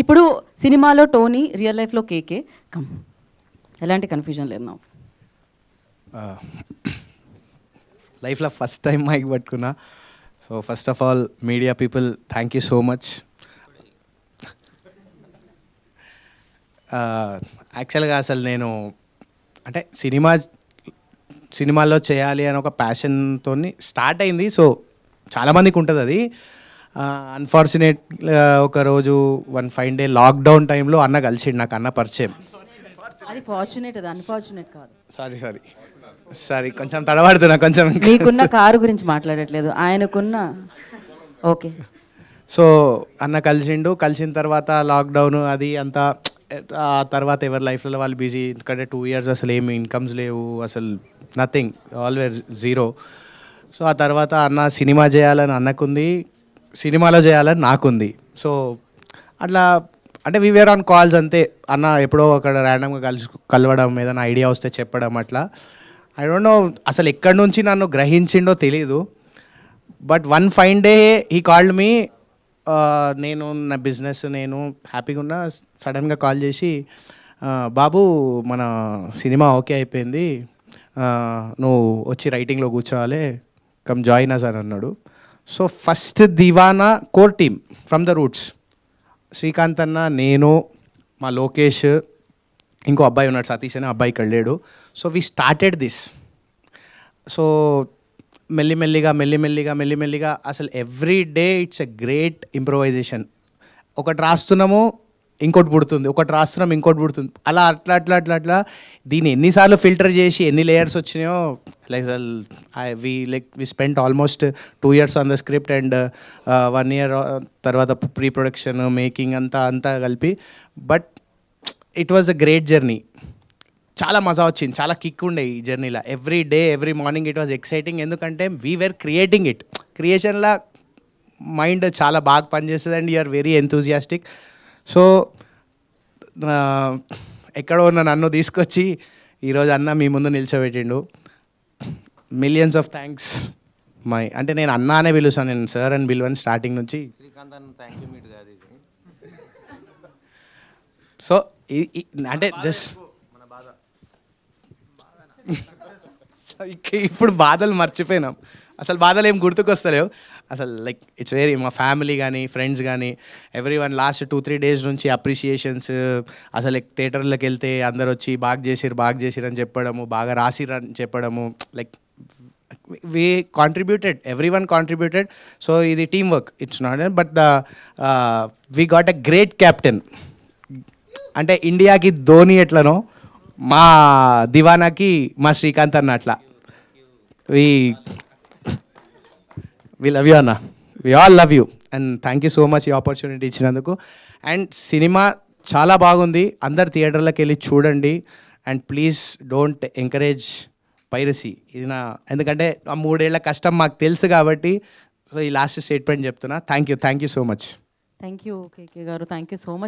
ఇప్పుడు సినిమాలో Tony, real లైఫ్లో కేకే. కమ్, ఎలాంటి కన్ఫ్యూజన్ లేదు నాకు. లైఫ్లో ఫస్ట్ టైం మైక్ పట్టుకున్నా. So first of all media people thank you so much. యాక్చువల్గా అసలు నేను అంటే సినిమాల్లో చేయాలి అని ఒక ప్యాషన్తో స్టార్ట్ అయింది. సో చాలామందికి ఉంటుంది అది. అన్ఫార్చునేట్ ఒకరోజు వన్ ఫైన్ డే లాక్డౌన్ టైంలో అన్న కలిసిండు, నాకు అన్న పరిచయం. అది ఫార్చునేట్, అది అన్ఫార్చునేట్ కాదు. సారీ కొంచెం తడబడుతున్నా కొంచెం. మీకున్న కారు గురించి మాట్లాడట్లేదు, ఆయనకున్న. ఓకే. సో అన్న కలిసిండు, కలిసిన తర్వాత లాక్డౌన్ అది అంతా. ఆ తర్వాత ఎవరి లైఫ్లో వాళ్ళు బిజీ. ఎందుకంటే 2 years అసలు ఏమి ఇన్కమ్స్ లేవు, అసలు నథింగ్, ఆల్వేస్ జీరో. సో ఆ తర్వాత అన్న సినిమా చేయాలని అన్నకుంది, సినిమాలో చేయాలని నాకుంది. సో అట్లా అంటే వీఆర్ ఆన్ కాల్స్ అంతే. అన్న ఎప్పుడో అక్కడ ర్యాండమ్గా కలవడం, ఏదైనా ఐడియా వస్తే చెప్పడం, అట్లా. ఐ డోంట్ నో అసలు ఎక్కడి నుంచి నన్ను గ్రహించిండో తెలీదు. But one fine day he called me. నేను నా బిజినెస్ నేను హ్యాపీగా ఉన్నా. సడన్గా కాల్ చేసి, బాబు మన సినిమా ఓకే అయిపోయింది, నువ్వు వచ్చి రైటింగ్లో కూర్చోవాలి, కమ్ జాయిన్ అస్ అని అన్నాడు. So first Deewana core team from the roots, Srikanth అన్న, నేను, మా లోకేష్, ఇంకో అబ్బాయి ఉన్నాడు సతీష్ అని, అబ్బాయి ఇక్కడ లేడు. So we started this. So మెల్లిమెల్లిగా అసలు every day it's a great improvisation. ఒకటి రాస్తున్నాము ఇంకోటి పుడుతుంది, ఒకటి రాస్తున్నాం ఇంకోటి పుడుతుంది, అలా అట్లా దీన్ని ఎన్నిసార్లు ఫిల్టర్ చేసి ఎన్ని లేయర్స్ వచ్చినాయో. We spent almost 2 years on the script and 1 year తర్వాత ప్రీ ప్రొడక్షన్, మేకింగ్ అంతా కలిపి. But it was a great journey. చాలా మజా వచ్చింది, చాలా కిక్ ఉండే ఈ జర్నీలో. Every day every morning it was exciting. ఎందుకంటే వీఆర్ క్రియేటింగ్ ఇట్. క్రియేషన్లో మైండ్ చాలా బాగా పనిచేస్తుంది and you are very enthusiastic. So ఎక్కడో ఉన్న నన్ను తీసుకొచ్చి ఈరోజు అన్న మీ ముందు నిల్చోబెట్టిండు. Millions of thanks. అంటే నేను అన్న అనే పిలుస్తాను, నేను సార్ అని పిలువని స్టార్టింగ్ నుంచి. సో అంటే జస్ట్ ఇప్పుడు బాధలు మర్చిపోయినాం, అసలు బాధలు ఏం గుర్తుకొస్తలేవు అసలు. లైక్ ఇట్స్ వెరీ, మా ఫ్యామిలీ కానీ ఫ్రెండ్స్ కానీ ఎవ్రీ వన్ లాస్ట్ 2-3 days నుంచి అప్రిషియేషన్స్. అసలు థియేటర్లకు వెళ్తే అందరు వచ్చి బాగా చేసిరు అని చెప్పడము, బాగా రాసిరు అని చెప్పడము. Like we contributed, every one contributed. So ఇది team work, it's not. But we got a great captain. అంటే ఇండియాకి ధోని ఎట్లనో, మా దివానాకి మా శ్రీకాంత్ అన్న అట్లా. వి లవ్ యూ అన్న, we all love you and thank you so much ఈ ఆపర్చునిటీ ఇచ్చినందుకు. అండ్ సినిమా చాలా బాగుంది, అందరు థియేటర్లకు వెళ్ళి చూడండి. And please don't encourage piracy. ఇది ఎందుకంటే ఆ 3 ఏళ్ల కష్టం మాకు తెలుసు కాబట్టి. సో ఈ లాస్ట్ స్టేట్మెంట్ చెప్తున్నా. Thank you so much. Thank you KK garu, thank you so much.